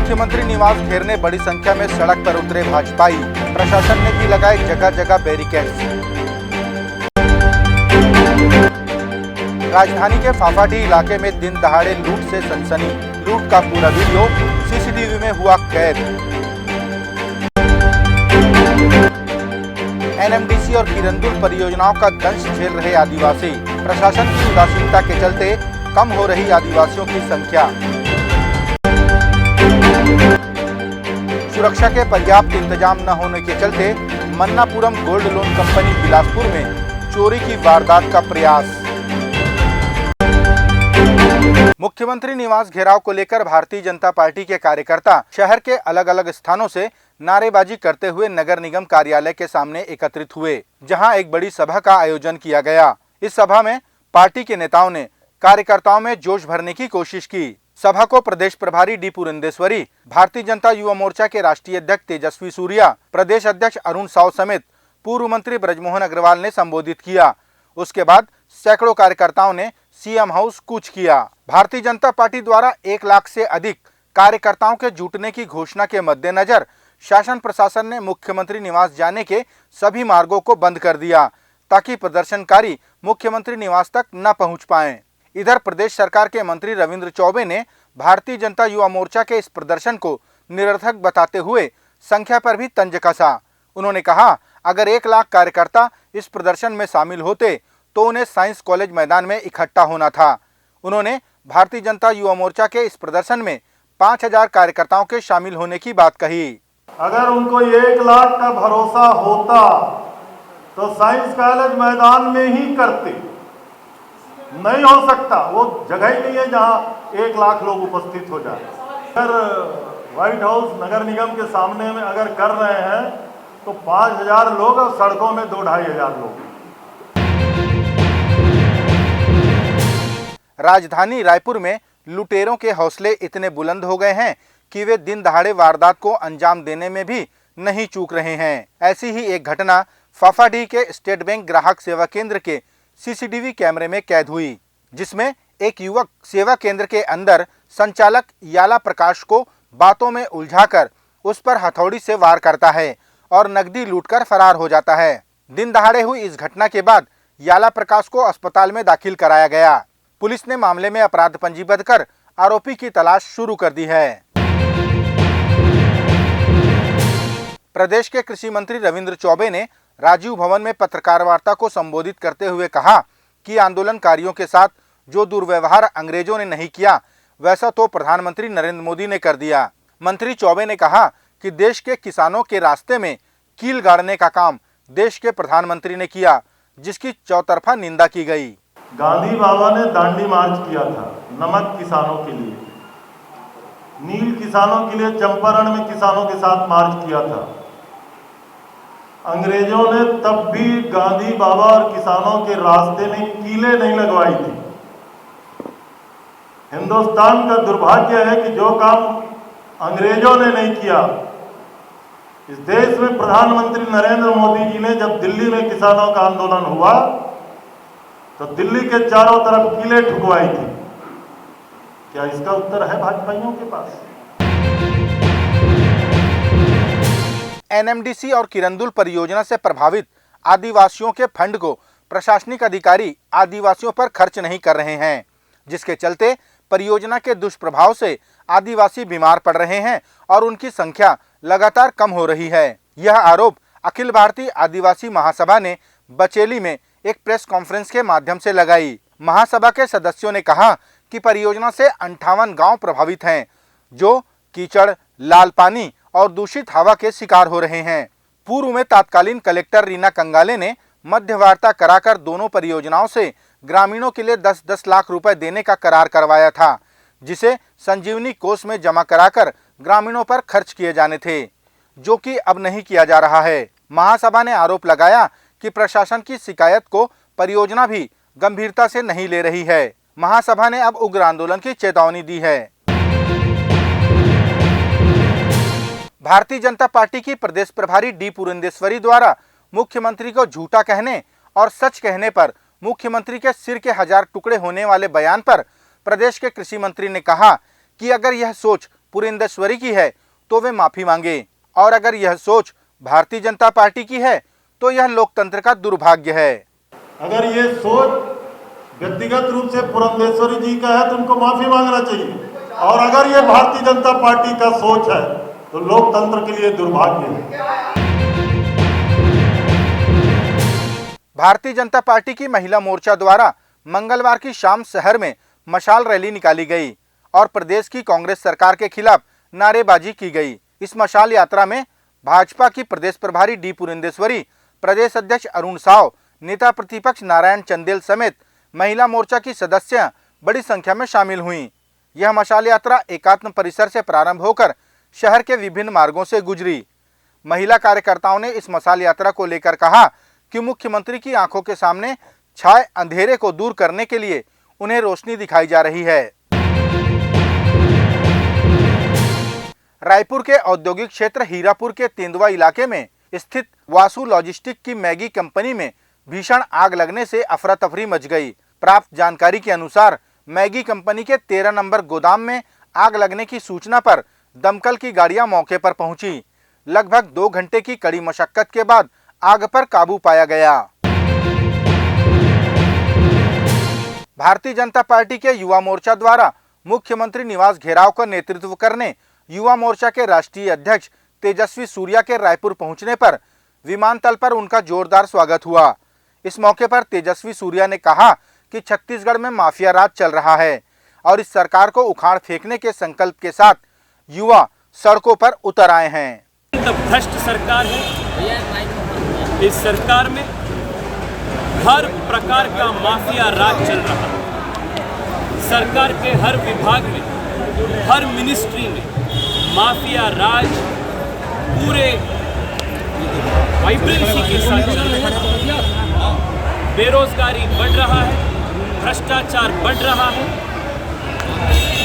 मुख्यमंत्री निवास घेरने बड़ी संख्या में सड़क पर उतरे भाजपाई। प्रशासन ने भी लगाए जगह जगह बैरिकेड्स। राजधानी के फाफाडीह इलाके में दिन दहाड़े लूट से सनसनी। लूट का पूरा वीडियो सीसीटीवी में हुआ कैद। एनएमडीसी और किरंदुल परियोजनाओं का दंश झेल रहे आदिवासी। प्रशासन की उदासीनता के चलते कम हो रही आदिवासियों की संख्या। सुरक्षा के पर्याप्त इंतजाम न होने के चलते Manappuram gold loan company Bilaspur में चोरी की वारदात का प्रयास। मुख्यमंत्री निवास घेराव को लेकर भारतीय जनता पार्टी के कार्यकर्ता शहर के अलग अलग स्थानों से नारेबाजी करते हुए नगर निगम कार्यालय के सामने एकत्रित हुए, जहां एक बड़ी सभा का आयोजन किया गया। इस सभा में पार्टी के नेताओं ने कार्यकर्ताओं में जोश भरने की कोशिश की। सभा को प्रदेश प्रभारी डी पुरंदेश्वरी, भारतीय जनता युवा मोर्चा के राष्ट्रीय अध्यक्ष तेजस्वी सूर्या, प्रदेश अध्यक्ष अरुण साव समेत पूर्व मंत्री ब्रजमोहन अग्रवाल ने संबोधित किया। उसके बाद सैकड़ों कार्यकर्ताओं ने सीएम हाउस कूच किया। भारतीय जनता पार्टी द्वारा 1 लाख से अधिक कार्यकर्ताओं के जुटने की घोषणा के मद्देनजर शासन प्रशासन ने मुख्यमंत्री निवास जाने के सभी मार्गों को बंद कर दिया, ताकि प्रदर्शनकारी मुख्यमंत्री निवास तक न पहुंच पाएं। इधर प्रदेश सरकार के मंत्री रविंद्र चौबे ने भारतीय जनता युवा मोर्चा के इस प्रदर्शन को निरर्थक बताते हुए संख्या पर भी तंज कसा। उन्होंने कहा, अगर 1 लाख कार्यकर्ता इस प्रदर्शन में शामिल होते तो उन्हें साइंस कॉलेज मैदान में इकट्ठा होना था। उन्होंने भारतीय जनता युवा मोर्चा के इस प्रदर्शन में 5000 कार्यकर्ताओं के शामिल होने की बात कही। अगर उनको 1 लाख का भरोसा होता तो साइंस कॉलेज मैदान में ही करते। नहीं हो सकता, वो जगह ही नहीं है जहां 1 लाख लोग उपस्थित हो जाए। अगर व्हाइट हाउस नगर निगम के सामने में अगर कर रहे हैं तो 5000 लोग और सड़कों में 2-2500 लोग। राजधानी रायपुर में लुटेरों के हौसले इतने बुलंद हो गए हैं कि वे दिन दहाड़े वारदात को अंजाम देने में भी नहीं चूक रहे हैं। ऐसी ही एक घटना फाफाडीह के स्टेट बैंक ग्राहक सेवा केंद्र के सीसीटीवी कैमरे में कैद हुई, जिसमें एक युवक सेवा केंद्र के अंदर संचालक याला प्रकाश को बातों में उलझाकर उस पर हथौड़ी से वार करता है और नकदी लूटकर फरार हो जाता है। दिन दहाड़े हुई इस घटना के बाद याला प्रकाश को अस्पताल में दाखिल कराया गया। पुलिस ने मामले में अपराध पंजीबद्ध कर आरोपी की तलाश शुरू कर दी है। प्रदेश के कृषि मंत्री रविंद्र चौबे ने राजीव भवन में पत्रकार वार्ता को संबोधित करते हुए कहा कि आंदोलनकारियों के साथ जो दुर्व्यवहार अंग्रेजों ने नहीं किया, वैसा तो प्रधानमंत्री नरेंद्र मोदी ने कर दिया। मंत्री चौबे ने कहा कि देश के किसानों के रास्ते में कील गाड़ने का काम देश के प्रधानमंत्री ने किया, जिसकी चौतरफा निंदा की गई। गांधी बाबा ने दांडी मार्च किया था नमक किसानों के लिए, नील किसानों के लिए चंपारण में किसानों के साथ मार्च किया था। अंग्रेजों ने तब भी गांधी बाबा और किसानों के रास्ते में कीलें नहीं लगवाई थी। हिंदुस्तान का दुर्भाग्य है कि जो काम अंग्रेजों ने नहीं किया, इस देश में प्रधानमंत्री नरेंद्र मोदी जी ने जब दिल्ली में किसानों का आंदोलन हुआ तो दिल्ली के चारों तरफ कीलें ठुकवाई थी। क्या इसका उत्तर है भाजपाइयों के पास? एनएमडीसी और किरंदुल परियोजना से प्रभावित आदिवासियों के फंड को प्रशासनिक अधिकारी आदिवासियों पर खर्च नहीं कर रहे हैं, जिसके चलते परियोजना के दुष्प्रभाव से आदिवासी बीमार पड़ रहे हैं और उनकी संख्या लगातार कम हो रही है। यह आरोप अखिल भारतीय आदिवासी महासभा ने बचेली में एक प्रेस कॉन्फ्रेंस के माध्यम से लगाई। महासभा के सदस्यों ने कहा कि परियोजना से 58 गांव प्रभावित हैं, जो कीचड़, लाल पानी और दूषित हवा के शिकार हो रहे हैं। पूर्व में तत्कालीन कलेक्टर रीना कंगाले ने मध्यवार्ता कराकर दोनों परियोजनाओं से ग्रामीणों के लिए 10-10 लाख रुपए देने का करार करवाया था, जिसे संजीवनी कोष में जमा कराकर ग्रामीणों पर खर्च किए जाने थे, जो कि अब नहीं किया जा रहा है। महासभा ने आरोप लगाया कि प्रशासन की शिकायत को परियोजना भी गंभीरता से नहीं ले रही है। महासभा ने अब उग्र आंदोलन की चेतावनी दी है। भारतीय जनता पार्टी की प्रदेश प्रभारी डी पुरंदेश्वरी द्वारा मुख्यमंत्री को झूठा कहने और सच कहने पर मुख्यमंत्री के सिर के 1000 टुकड़े होने वाले बयान पर प्रदेश के कृषि मंत्री ने कहा कि अगर यह सोच पुरंदेश्वरी की है तो वे माफी मांगे, और अगर यह सोच भारतीय जनता पार्टी की है तो यह लोकतंत्र का दुर्भाग्य है। अगर ये सोच व्यक्तिगत रूप से पुरंदेश्वरी जी का है तो उनको माफी मांगना चाहिए, और अगर ये भारतीय जनता पार्टी का सोच है तो लोकतंत्र के लिए दुर्भाग्य है। भारतीय जनता पार्टी की महिला मोर्चा द्वारा मंगलवार की शाम शहर में मशाल रैली निकाली गई और प्रदेश की कांग्रेस सरकार के खिलाफ नारेबाजी की गई। इस मशाल यात्रा में भाजपा की प्रदेश प्रभारी डी पुरंदेश्वरी, प्रदेश अध्यक्ष अरुण साव, नेता प्रतिपक्ष नारायण चंदेल समेत महिला मोर्चा की सदस्यां बड़ी संख्या में शामिल हुईं। यह मशाल यात्रा एकात्म परिसर से प्रारंभ होकर शहर के विभिन्न मार्गों से गुजरी। महिला कार्यकर्ताओं ने इस मशाल यात्रा को लेकर कहा कि मुख्यमंत्री की आंखों के सामने छाए अंधेरे को दूर करने के लिए उन्हें रोशनी दिखाई जा रही है। रायपुर के औद्योगिक क्षेत्र हीरापुर के तेंदुआ इलाके में स्थित वासु लॉजिस्टिक की मैगी कंपनी में भीषण आग लगने से अफरा तफरी मच गई। प्राप्त जानकारी के अनुसार मैगी कंपनी के 13 नंबर गोदाम में आग लगने की सूचना पर दमकल की गाड़ियां मौके पर पहुंची। लगभग 2 घंटे की कड़ी मशक्कत के बाद आग पर काबू पाया गया। भारतीय जनता पार्टी के युवा मोर्चा द्वारा मुख्यमंत्री निवास घेराव का नेतृत्व करने युवा मोर्चा के राष्ट्रीय अध्यक्ष तेजस्वी सूर्या के रायपुर पहुंचने पर विमानतल पर उनका जोरदार स्वागत हुआ। इस मौके पर तेजस्वी सूर्या ने कहा कि छत्तीसगढ़ में माफिया राज चल रहा है और इस सरकार को उखाड़ फेंकने के संकल्प के साथ युवा सड़कों पर उतर आए हैं। भ्रष्ट सरकार है। इस सरकार में हर प्रकार का माफिया राज चल रहा है। सरकार के हर विभाग में, हर मिनिस्ट्री में माफिया राज पूरे वाइब्रेंसी के साथ चल रहा है। बेरोजगारी बढ़ रहा है, भ्रष्टाचार बढ़ रहा है,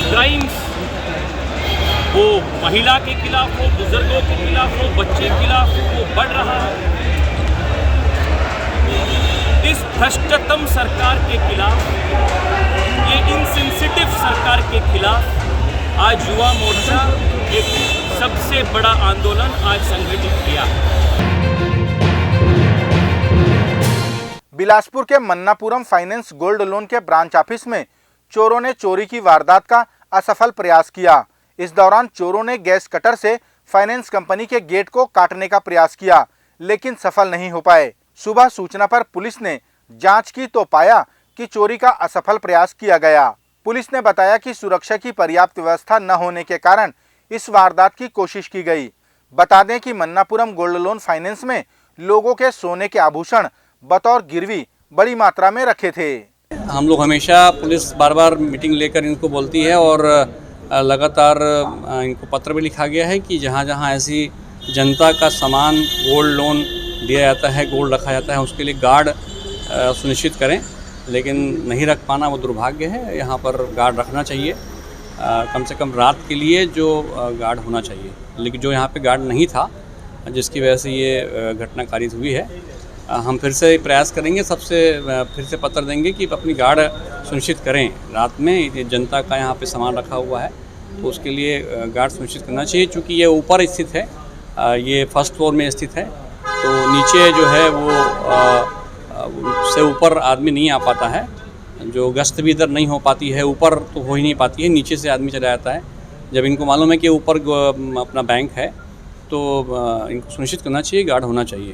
क्राइम्स वो महिला के खिलाफ हो, बुजुर्गों के खिलाफ हो, बच्चे के खिलाफ हो, वो बढ़ रहा है। इस भ्रष्टतम सरकार के खिलाफ, ये इनसेंसिटिव सरकार के खिलाफ आज युवा मोर्चा एक सबसे बड़ा आंदोलन आज संगठित किया। बिलासपुर के मन्नापुरम फाइनेंस गोल्ड लोन के ब्रांच ऑफिस में चोरों ने चोरी की वारदात का असफल प्रयास किया। इस दौरान चोरों ने गैस कटर से फाइनेंस कंपनी के गेट को काटने का प्रयास किया, लेकिन सफल नहीं हो पाए। सुबह सूचना पर पुलिस ने जांच की तो पाया कि चोरी का असफल प्रयास किया गया। पुलिस ने बताया कि सुरक्षा की पर्याप्त व्यवस्था न होने के कारण इस वारदात की कोशिश की गई। बता दें कि मन्नापुरम गोल्ड लोन फाइनेंस में लोगों के सोने के आभूषण बतौर गिरवी बड़ी मात्रा में रखे थे। हम लोग हमेशा, पुलिस बार बार मीटिंग लेकर इनको बोलती है और लगातार इनको पत्र भी लिखा गया है कि जहाँ जहाँ ऐसी जनता का सामान गोल्ड लोन दिया जाता है, गोल्ड रखा जाता है, उसके लिए गार्ड सुनिश्चित करें। लेकिन नहीं रख पाना वो दुर्भाग्य है। यहाँ पर गार्ड रखना चाहिए, कम से कम रात के लिए जो गार्ड होना चाहिए। लेकिन जो यहाँ पे गार्ड नहीं था, जिसकी वजह से ये घटना कारित हुई है। हम फिर से प्रयास करेंगे, सबसे फिर से पत्र देंगे कि अपनी गार्ड सुनिश्चित करें। रात में जनता का यहाँ पे सामान रखा हुआ है तो उसके लिए गार्ड सुनिश्चित करना चाहिए। चूँकि ये ऊपर स्थित है, ये फर्स्ट फ्लोर में स्थित है, तो नीचे जो है वो उससे ऊपर आदमी नहीं आ पाता है। जो गश्त भी इधर नहीं हो पाती है, ऊपर तो हो ही नहीं पाती है, नीचे से आदमी चला जाता है। जब इनको मालूम है कि ऊपर अपना बैंक है तो इनको सुनिश्चित करना चाहिए, गार्ड होना चाहिए।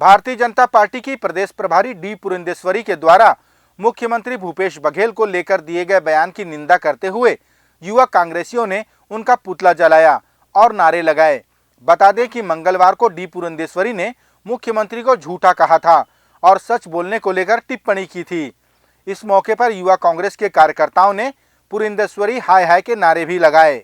भारतीय जनता पार्टी की प्रदेश प्रभारी डी पुरंदेश्वरी के द्वारा मुख्यमंत्री भूपेश बघेल को लेकर दिए गए बयान की निंदा करते हुए युवा कांग्रेसियों ने उनका पुतला जलाया और नारे लगाए। बता दें कि मंगलवार को डी पुरंदेश्वरी ने मुख्यमंत्री को झूठा कहा था और सच बोलने को लेकर टिप्पणी की थी। इस मौके पर युवा कांग्रेस के कार्यकर्ताओं ने पुरंदेश्वरी हाय हाय के नारे भी लगाए।